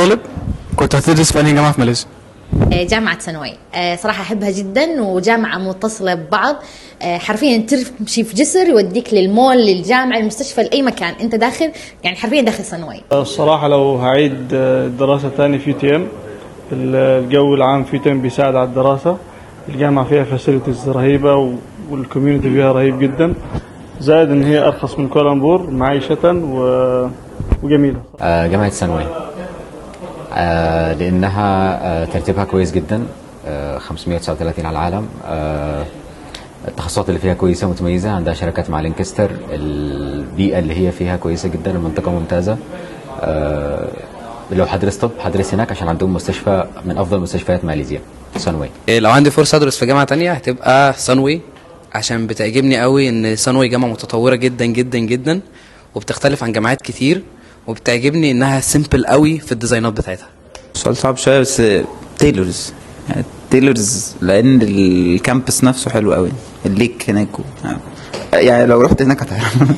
طالب كنت هتدرس في أنهي جامعة في ماليزيا؟ جامعة سنوي. صراحة أحبها جدا، وجامعة متصلة ببعض. حرفيا تمشي في جسر يوديك للمول، للجامعة، للمستشفى، لأي مكان أنت داخل، يعني حرفيا داخل سنوي. الصراحة لو هعيد دراسة تاني في تي ام، الجو العام في تي ام بيساعد على الدراسة. الجامعة فيها فاسيلتيز رهيبة والكوميونتي فيها رهيب جدا، زائد ان هي ارخص من كولامبور معيشة وجميلة. جامعة ثانوي لأنها ترتيبها كويس جدا، 539 على العالم. التخصصات اللي فيها كويسة متميزة، عندها شركات مع لينكستر، البيئة اللي هي فيها كويسة جدا، المنطقة ممتازة. لو هدرس طب هدرس هناك عشان عندهم مستشفى من أفضل مستشفيات ماليزيا، سانوي. لو عندي فرصة أدرس في جامعة تانية هتبقى سانوي، عشان بتعجبني قوي إن سانوي جامعة متطورة جدا جدا جدا، وبتختلف عن جامعات كتير، وبتعجبني إنها سيمبل قوي في الديزاينات بتاعتها. سؤال صعب شوية بس تيلورز، يعني تيلورز لأن الكامبس نفسه حلو قوي، الليك هناك يعني لو رحت هناك هتعرف